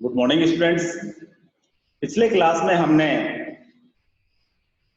Good morning students. पिछले class में हमने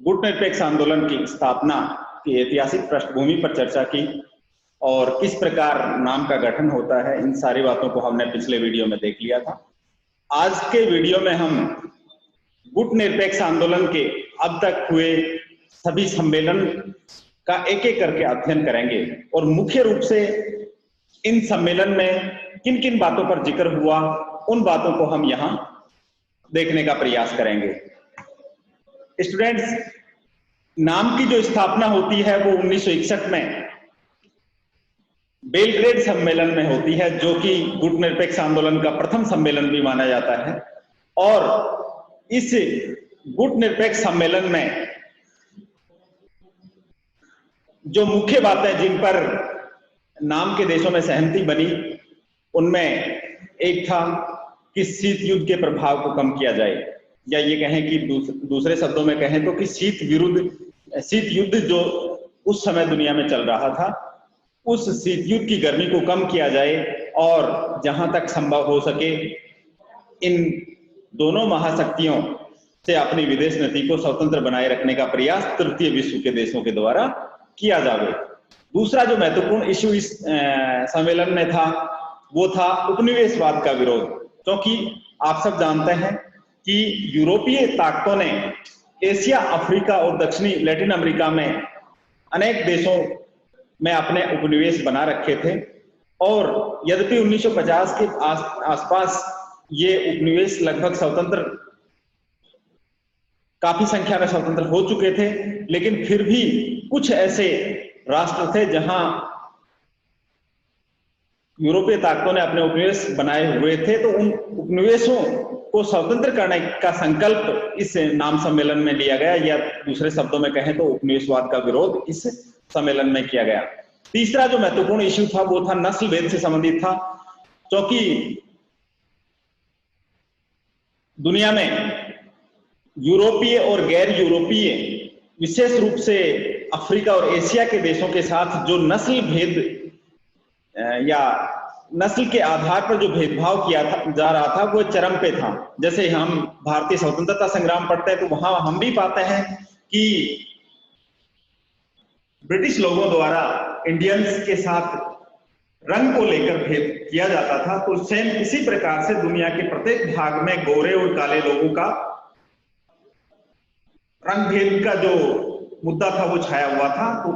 गुटनिरपेक्ष आंदोलन की स्थापना की ऐतिहासिक पृष्ठभूमि पर चर्चा की और किस प्रकार नाम का गठन होता है, इन सारी बातों को हमने पिछले वीडियो में देख लिया था। आज के वीडियो में हम गुटनिरपेक्ष आंदोलन के अब तक हुए सभी सम्मेलन का एक एक करके अध्ययन करेंगे और मुख्य रूप से इन सम्मेलन में किन किन बातों पर जिक्र हुआ, उन बातों को हम यहां देखने का प्रयास करेंगे। स्टूडेंट्स, नाम की जो स्थापना होती है वो 1961 में बेलग्रेड सम्मेलन में होती है, जो कि गुटनिरपेक्ष आंदोलन का प्रथम सम्मेलन भी माना जाता है। और इस गुटनिरपेक्ष सम्मेलन में जो मुख्य बातें जिन पर नाम के देशों में सहमति बनी, उनमें एक था कि शीत युद्ध के प्रभाव को कम किया जाए, या ये कहें कि दूसरे शब्दों में कहें तो कि शीत युद्ध जो उस समय दुनिया में चल रहा था, उस शीत युद्ध की गर्मी को कम किया जाए और जहां तक संभव हो सके इन दोनों महाशक्तियों से अपनी विदेश नीति को स्वतंत्र बनाए रखने का प्रयास तृतीय विश्व के देशों के द्वारा किया जाए। दूसरा जो महत्वपूर्ण इश्यू इस सम्मेलन में था वो था उपनिवेशवाद का विरोध, क्योंकि आप सब जानते हैं कि यूरोपीय ताकतों ने एशिया, अफ्रीका और दक्षिणी लैटिन अमेरिका में अनेक देशों में अपने उपनिवेश बना रखे थे। और यद्यपि 1950 के आसपास ये उपनिवेश लगभग स्वतंत्र, काफी संख्या में स्वतंत्र हो चुके थे, लेकिन फिर भी कुछ ऐसे राष्ट्र थे जहां यूरोपीय ताकतों ने अपने उपनिवेश बनाए हुए थे, तो उन उपनिवेशों को स्वतंत्र करने का संकल्प इस नाम सम्मेलन में लिया गया, या दूसरे शब्दों में कहें तो उपनिवेशवाद का विरोध इस सम्मेलन में किया गया। तीसरा जो महत्वपूर्ण इश्यू था वो था नस्ल भेद से संबंधित था, क्योंकि दुनिया में यूरोपीय और गैर यूरोपीय, विशेष रूप से अफ्रीका और एशिया के देशों के साथ जो नस्ल भेद या नस्ल के आधार पर जो भेदभाव किया जा रहा था वो चरम पे था। जैसे हम भारतीय स्वतंत्रता संग्राम पढ़ते हैं तो वहां हम भी पाते हैं कि ब्रिटिश लोगों द्वारा इंडियंस के साथ रंग को लेकर भेद किया जाता था। तो सेम इसी प्रकार से दुनिया के प्रत्येक भाग में गोरे और काले लोगों का रंग भेद का जो मुद्दा था वो छाया हुआ था। तो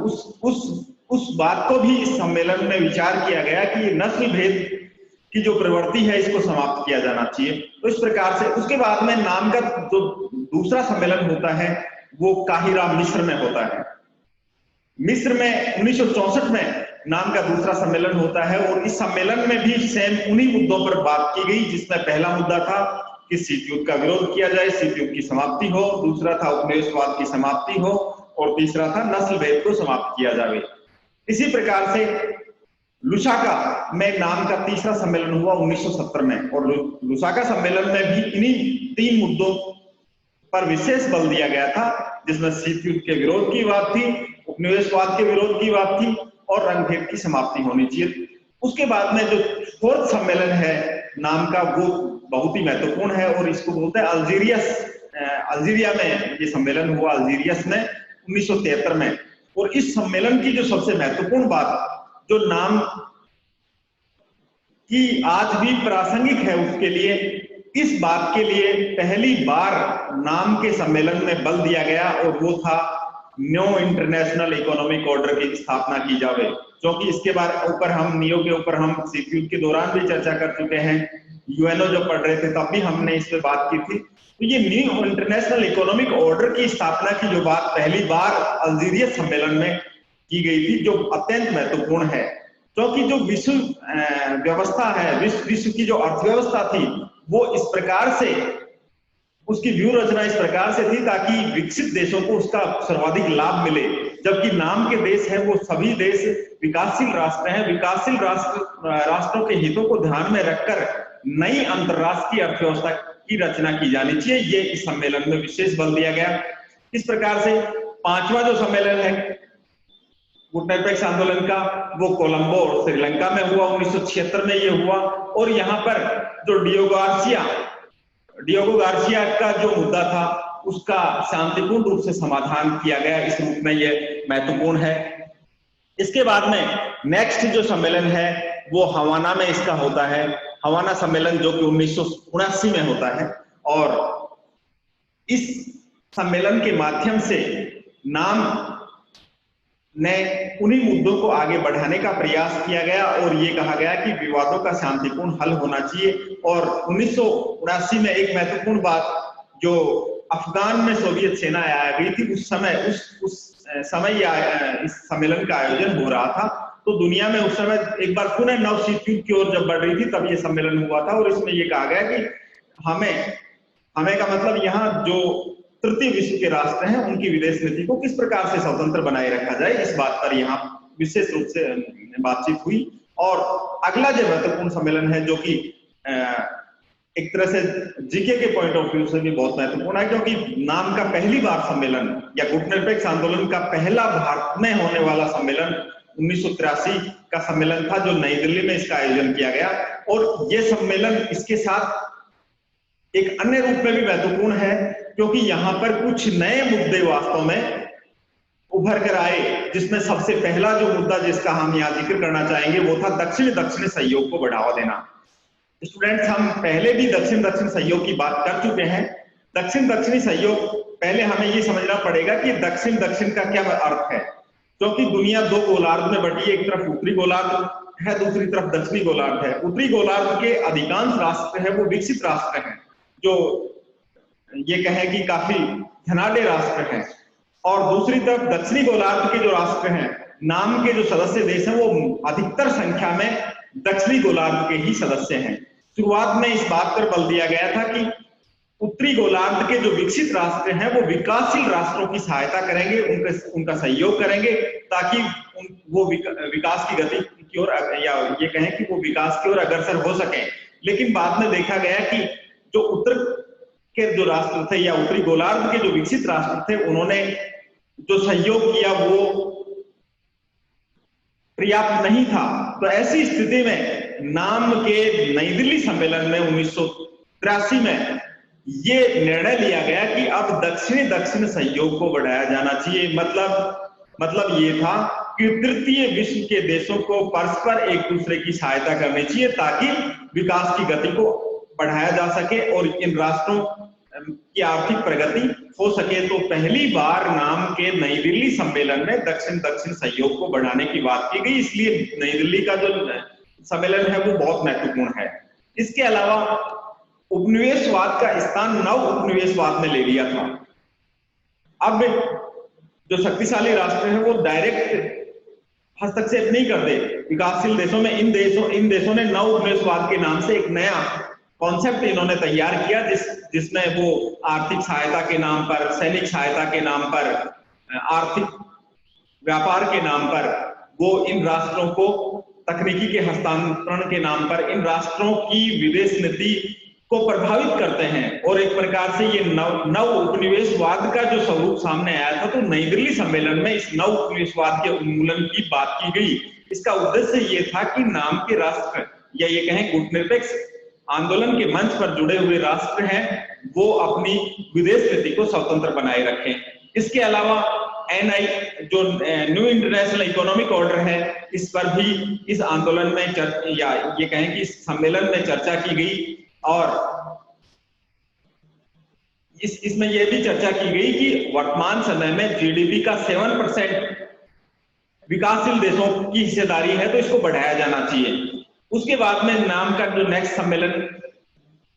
उस बात को भी इस सम्मेलन में विचार किया गया कि ये नस्ल भेद की जो प्रवृत्ति है इसको समाप्त किया जाना चाहिए। तो इस प्रकार से उसके बाद में नाम का जो दूसरा सम्मेलन होता है वो काहिरा, मिस्र में होता है। मिस्र में 1964 में नाम का दूसरा सम्मेलन होता है और इस सम्मेलन में भी सेम उन्हीं मुद्दों पर बात की गई, जिसमें पहला मुद्दा था कि शीत युद्ध का विरोध किया जाए, शीत युद्ध की समाप्ति हो, दूसरा था उपनिवेशवाद की समाप्ति हो और तीसरा था नस्ल भेद को समाप्त किया जाए। इसी प्रकार से लुसाका में नाम का तीसरा सम्मेलन हुआ 1970 में, और लुसाका सम्मेलन में भी इन्हीं तीन मुद्दों पर विशेष बल दिया गया था, जिसमें शीत युद्ध के विरोध की बात थी, उपनिवेशवाद के विरोध की बात थी और रंग भेद की समाप्ति होनी चाहिए। उसके बाद में जो फोर्थ सम्मेलन है नाम का, वो बहुत ही महत्वपूर्ण है और इसको बोलते हैं अल्जीरिया में ये सम्मेलन हुआ, अल्जीरियस में 1973 में। और इस सम्मेलन की जो सबसे महत्वपूर्ण बात जो नाम की आज भी प्रासंगिक है उसके लिए, इस बात के लिए पहली बार नाम के सम्मेलन में बल दिया गया और वो था न्यू इंटरनेशनल इकोनॉमिक ऑर्डर की स्थापना की जावे। क्योंकि इसके ऊपर हम नियो के ऊपर हम शीत युद्ध के दौरान भी चर्चा कर चुके हैं, यूएनओ जो पढ़ रहे थे तब भी हमने इस पे बात की थी। तो ये न्यू इंटरनेशनल इकोनॉमिक ऑर्डर की स्थापना की जो बात पहली बार अल्जीरिया सम्मेलन में की गई थी, जो अत्यंत महत्वपूर्ण है, क्योंकि जो विश्व व्यवस्था है, विश्व की जो अर्थव्यवस्था थी वो इस प्रकार से, उसकी व्यूह रचना इस प्रकार से थी ताकि विकसित देशों को उसका सर्वाधिक लाभ मिले, जबकि नाम के देश हैं वो सभी देश विकासशील राष्ट्र हैं। विकासशील राष्ट्रों के हितों को ध्यान में रखकर नई अंतरराष्ट्रीय अर्थव्यवस्था की रचना की जानी चाहिए, ये इस सम्मेलन में विशेष बल दिया गया। इस प्रकार से पांचवा जो सम्मेलन है गुटनिरपेक्ष आंदोलन का, वो कोलंबो और श्रीलंका में हुआ, 1976 में ये हुआ। और यहाँ पर जो डियोगो गार्सिया का जो मुद्दा था उसका शांतिपूर्ण रूप से समाधान किया गया, इस रूप में ये महत्वपूर्ण है। इसके बाद में नेक्स्ट जो सम्मेलन है वो हवाना में इसका होता है, हवाना सम्मेलन, जो कि 1979 में होता है। और इस सम्मेलन के माध्यम से नाम ने उन्हीं मुद्दों को आगे बढ़ाने का प्रयास किया गया और ये कहा गया कि विवादों का शांतिपूर्ण हल होना चाहिए। और 1979 में एक महत्वपूर्ण बात, जो अफगान में सोवियत सेना आ गई थी उस समय इस सम्मेलन का आयोजन हो रहा था, तो दुनिया में उस समय एक बार पुनः नव शीत युद्ध की ओर जब बढ़ रही थी तब ये सम्मेलन हुआ था। और इसमें ये कहा गया कि हमें का मतलब यहाँ जो तृतीय विश्व के राष्ट्र हैं उनकी विदेश नीति को किस प्रकार से स्वतंत्र बनाए रखा जाए, इस बात पर यहाँ विशेष रूप से बातचीत हुई। और अगला जो महत्वपूर्ण सम्मेलन है, जो कि एक तरह से जीके के पॉइंट ऑफ व्यू से भी बहुत महत्वपूर्ण है, क्योंकि नाम का पहली बार सम्मेलन या गुटनिरपेक्ष आंदोलन का पहला भारत में होने वाला सम्मेलन 1983 का सम्मेलन था, जो नई दिल्ली में इसका आयोजन किया गया। और ये सम्मेलन इसके साथ एक अन्य रूप में भी महत्वपूर्ण है, क्योंकि यहाँ पर कुछ नए मुद्दे वास्तव में उभर कर आए, जिसमें सबसे पहला जो मुद्दा जिसका हम यहाँ जिक्र करना चाहेंगे वो था दक्षिण दक्षिण सहयोग को बढ़ावा देना। स्टूडेंट्स, हम पहले भी दक्षिण दक्षिण सहयोग की बात कर चुके हैं। दक्षिण दक्षिणी सहयोग, पहले हमें ये समझना पड़ेगा कि दक्षिण दक्षिण का क्या अर्थ है, क्योंकि दुनिया दो गोलार्ध में बटी है, एक तरफ उत्तरी गोलार्ध है, दूसरी तरफ दक्षिणी गोलार्ध है। उत्तरी गोलार्ध के अधिकांश राष्ट्र है वो विकसित राष्ट्र हैं, जो ये कहें कि काफी धनाढ्य राष्ट्र हैं, और दूसरी तरफ दक्षिणी गोलार्ध के जो राष्ट्र हैं, नाम के जो सदस्य देश हैं, वो अधिकतर संख्या में दक्षिणी गोलार्ध के ही सदस्य हैं। शुरुआत में इस बात पर बल दिया गया था कि उत्तरी गोलार्ध के जो विकसित राष्ट्र हैं वो विकासशील राष्ट्रों की सहायता करेंगे, उनका सहयोग करेंगे, ताकि वो विकास की गति की ओर, या ये कहें कि वो विकास की ओर अग्रसर हो सके। लेकिन बाद में देखा गया कि जो उत्तर के जो राष्ट्र थे या उत्तरी गोलार्ध के जो विकसित राष्ट्र थे, उन्होंने जो सहयोग किया वो पर्याप्त नहीं था। तो ऐसी स्थिति में नाम के नई दिल्ली सम्मेलन में 1983 में ये निर्णय लिया गया कि अब दक्षिण दक्षिण सहयोग को बढ़ाया जाना चाहिए। मतलब ये था कि तृतीय विश्व के देशों को परस्पर एक दूसरे की सहायता करनी चाहिए, ताकि विकास की गति को बढ़ाया जा सके और इन राष्ट्रों की आर्थिक प्रगति हो सके। तो पहली बार नाम के नई दिल्ली सम्मेलन में दक्षिण दक्षिण सहयोग को बढ़ाने की बात की गई, इसलिए नई दिल्ली का जो सम्मेलन है वो बहुत महत्वपूर्ण है। इसके अलावा उपनिवेशवाद का स्थान नव उपनिवेशवाद में ले लिया था। अब जो शक्तिशाली राष्ट्र है वो डायरेक्ट हस्तक्षेप नहीं करते विकासशील देशों में। इन देशों ने नव उपनिवेशवाद के नाम से एक नया कॉन्सेप्ट इन्होंने तैयार किया, जिसमें वो आर्थिक सहायता के नाम पर, सैनिक सहायता के नाम पर, आर्थिक व्यापार के नाम पर वो इन राष्ट्रों को तकनीकी के हस्तांतरण के नाम पर इन राष्ट्रों की विदेश नीति को प्रभावित करते हैं। और एक प्रकार से ये नव उपनिवेशवाद का जो स्वरूप सामने आया था, तो नई दिल्ली सम्मेलन में इस नव उपनिवेशवाद के उन्मूलन की बात की गई। इसका उद्देश्य ये था कि नाम के राष्ट्र या ये कहें गुटनिरपेक्ष आंदोलन के मंच पर जुड़े हुए राष्ट्र हैं वो अपनी विदेश नीति को स्वतंत्र बनाए रखें। इसके अलावा NI जो न्यू इंटरनेशनल इकोनॉमिक ऑर्डर है, इस पर भी इस आंदोलन में या ये कहें कि इस सम्मेलन में चर्चा की गई। और इसमें यह भी चर्चा की गई कि वर्तमान समय में GDP का 7% विकासशील देशों की हिस्सेदारी है, तो इसको बढ़ाया जाना चाहिए। उसके बाद में नाम का जो नेक्स्ट सम्मेलन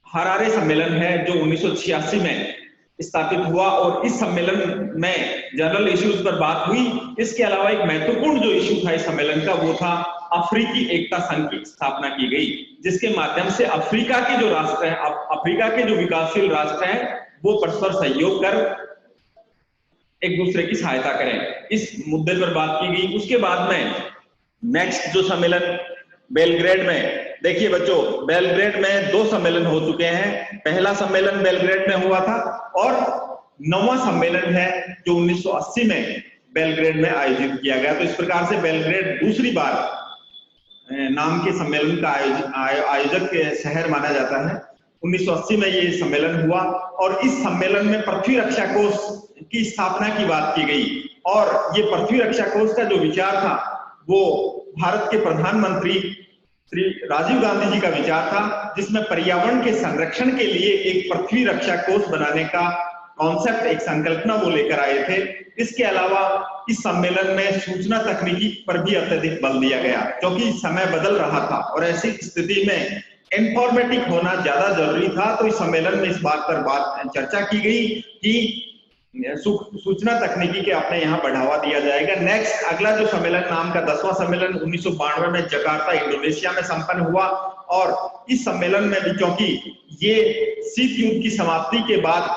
हरारे सम्मेलन है, जो 1986 में स्थापित हुआ, और इस सम्मेलन में जनरल इश्यूज पर बात हुई। इसके अलावा एक महत्वपूर्ण जो इश्यू था इस सम्मेलन का, वो था अफ्रीकी एकता संघ की स्थापना की गई, जिसके माध्यम से अफ्रीका के जो राष्ट्र हैं, अफ्रीका के जो विकासशील राष्ट्र हैं, वो परस्पर सहयोग कर एक दूसरे की सहायता करें। इस मुद्दे पर बात की गई। उसके बाद में नेक्स्ट जो सम्मेलन बेलग्रेड में, देखिए बच्चों, बेलग्रेड में 2 सम्मेलन हो चुके हैं। पहला सम्मेलन बेलग्रेड में हुआ था और 9वां सम्मेलन है जो 1980 में बेलग्रेड में आयोजित किया गया। तो इस प्रकार से बेलग्रेड दूसरी बार नाम के सम्मेलन का आयोजक शहर माना जाता है। 1980 में ये सम्मेलन हुआ और इस सम्मेलन में पृथ्वी रक्षा कोष की स्थापना की बात की गई। और ये पृथ्वी रक्षा कोष का जो विचार था वो भारत के प्रधानमंत्री श्री राजीव गांधी जी का विचार था, जिसमें पर्यावरण के संरक्षण के लिए एक पृथ्वी रक्षा कोष बनाने का कॉन्सेप्ट, एक संकल्पना वो लेकर आए थे। इसके अलावा इस सम्मेलन में सूचना तकनीकी पर भी अत्यधिक बल दिया गया, क्योंकि समय बदल रहा था और ऐसी स्थिति में इंफॉर्मेटिक होना ज्यादा जरूरी था। तो इस सम्मेलन में इस बात पर चर्चा की गई कि सूचना तकनीकी के अपने यहाँ बढ़ावा दिया जाएगा। नेक्स्ट अगला जो सम्मेलन, नाम का 10वां सम्मेलन 1992 में जकार्ता इंडोनेशिया में संपन्न हुआ। और इस सम्मेलन में भी, क्योंकि ये शीत युद्ध की समाप्ति के बाद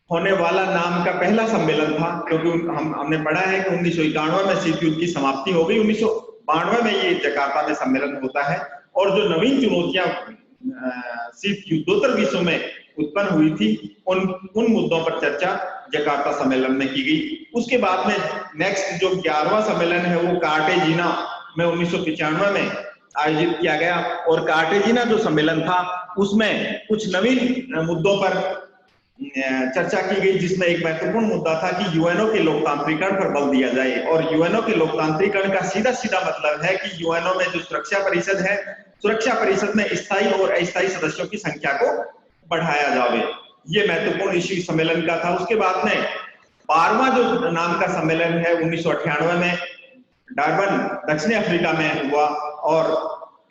होने वाला नाम का पहला सम्मेलन था, क्योंकि हमने पढ़ा है कि 1991 में शीत युद्ध की समाप्ति हो गई, 1992 में ये जकार्ता में सम्मेलन होता है। और जो नवीन चुनौतियां शीत युद्धोत्तर विश्व में उत्पन्न हुई थी, उन मुद्दों पर चर्चा जकार्ता सम्मेलन में की गई। उसके बाद में नेक्स्ट जो 11वां सम्मेलन है वो कार्टेजिना में 1995 में आयोजित किया गया। और कार्टेजिना जो सम्मेलन था उसमें कुछ नवीन मुद्दों पर चर्चा की गई, जिसमें एक महत्वपूर्ण मुद्दा था कि यूएनओ के लोकतांत्रिकरण पर बल दिया जाए। और यूएनओ के लोकतांत्रिकरण का सीधा सीधा मतलब है कि यूएनओ में जो सुरक्षा परिषद है, सुरक्षा परिषद में स्थायी और अस्थायी सदस्यों की संख्या को बढ़ाया जाए। ये महत्वपूर्ण इश्यू सम्मेलन का था। उसके बाद में 12वां जो नाम का सम्मेलन है 1998 में डरबन दक्षिण अफ्रीका में हुआ। और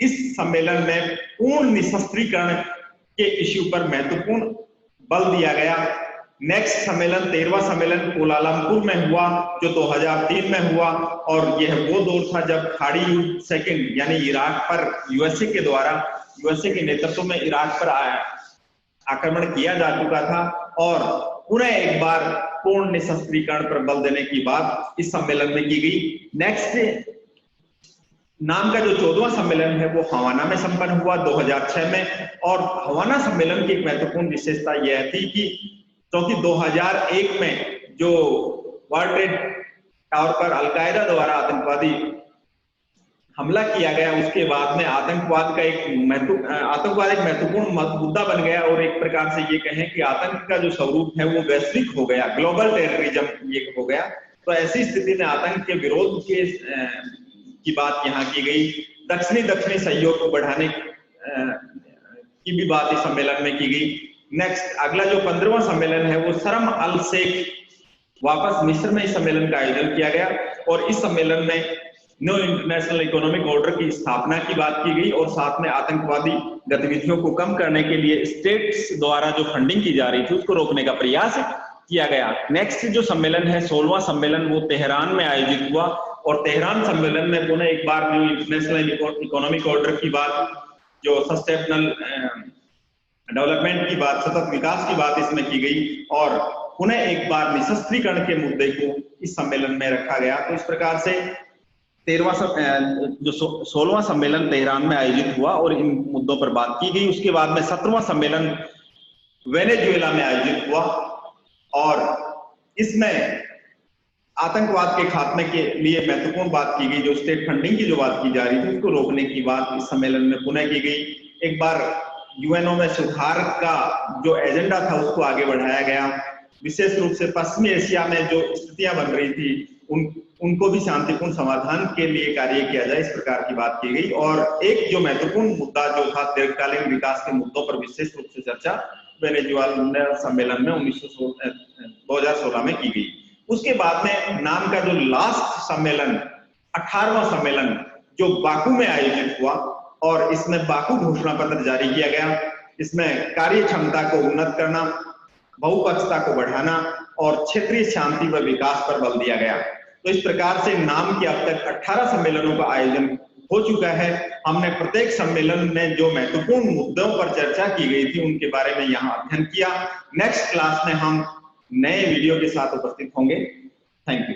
इस सम्मेलन में पूर्ण निशस्त्रीकरण के इश्यू पर महत्वपूर्ण बल दिया गया। नेक्स्ट सम्मेलन 13वां सम्मेलन कोलालमपुर में हुआ, जो 2003 में हुआ। और यह वो दौर था जब खाड़ी युद्ध सेकंड यानी इराक पर यूएसए के द्वारा, यूएसए के नेतृत्व में इराक पर आक्रमण किया जा चुका था। और पुनः एक बार पूर्ण निशस्त्रीकरण पर बल देने की बात इस सम्मेलन में की गई। नेक्स्ट नाम का जो 14वां सम्मेलन है वो हवाना में संपन्न हुआ 2006 में। और हवाना सम्मेलन की एक महत्वपूर्ण विशेषता यह थी कि क्योंकि 2001 में जो वर्ल्ड ट्रेड टावर पर अलकायदा द्वारा आतंकवादी हमला किया गया, उसके बाद में आतंकवाद एक महत्वपूर्ण मुद्दा बन गया। और एक प्रकार से ये कहें कि आतंक का जो स्वरूप है वो वैश्विक हो गया, ग्लोबल टेररिज्म ये हो गया। तो ऐसी स्थिति में आतंक के विरोध की बात यहाँ की गई। दक्षिणी सहयोग को बढ़ाने की भी बात इस सम्मेलन में की गई। नेक्स्ट अगला जो 15वां सम्मेलन है वो शर्म अल शेख, वापस मिस्र में इस सम्मेलन का आयोजन किया गया। और इस सम्मेलन में न्यू इंटरनेशनल इकोनॉमिक ऑर्डर की स्थापना की बात की गई और साथ में आतंकवादी गतिविधियों को कम करने के लिए स्टेट्स द्वारा जो फंडिंग की जा रही थी उसको रोकने का प्रयास किया गया। नेक्स्ट जो सम्मेलन है 16वां सम्मेलन वो तेहरान में आयोजित हुआ। और तेहरान सम्मेलन में पुनः एक बार जो इंटरनेशनल इकोनॉमिक ऑर्डर की बात, जो सस्टेनेबल डेवलपमेंट की बात, सतत विकास की बात इसमें की गई। और पुनः एक बार निशस्त्रीकरण के मुद्दे को इस सम्मेलन में रखा गया। तो इस प्रकार से 16वां सम्मेलन तेहरान में आयोजित हुआ और इन मुद्दों पर बात की गई। उसके बाद में 17वां सम्मेलन वेनेजुएला में आयोजित हुआ और इसमें आतंकवाद के खात्मे के लिए महत्वपूर्ण बात की गई। जो स्टेट फंडिंग की जो बात की जा रही थी उसको रोकने की बात इस सम्मेलन में पुनः की गई। एक बार यूएनओ में सुधार का जो एजेंडा था उसको आगे बढ़ाया गया। विशेष रूप से पश्चिमी एशिया में जो स्थितियां बन रही थी उनको भी शांतिपूर्ण समाधान के लिए कार्य किया जाए, इस प्रकार की बात की गई। और एक जो महत्वपूर्ण मुद्दा जो था दीर्घकालीन विकास के मुद्दों पर विशेष रूप से चर्चा वेनेजुएला सम्मेलन में 2016 में की गई। उसके बाद में नाम का जो लास्ट सम्मेलन 18वां सम्मेलन जो बाकू में आयोजित हुआ और इसमें बाकू घोषणा पत्र जारी किया गया। इसमें कार्य क्षमता को उन्नत करना, बहुपक्षता को बढ़ाना और क्षेत्रीय शांति व विकास पर बल दिया गया। तो इस प्रकार से नाम के अब तक 18 सम्मेलनों का आयोजन हो चुका है। हमने प्रत्येक सम्मेलन में जो महत्वपूर्ण मुद्दों पर चर्चा की गई थी उनके बारे में यहाँ अध्ययन किया। नेक्स्ट क्लास में हम नए वीडियो के साथ उपस्थित होंगे। Thank you.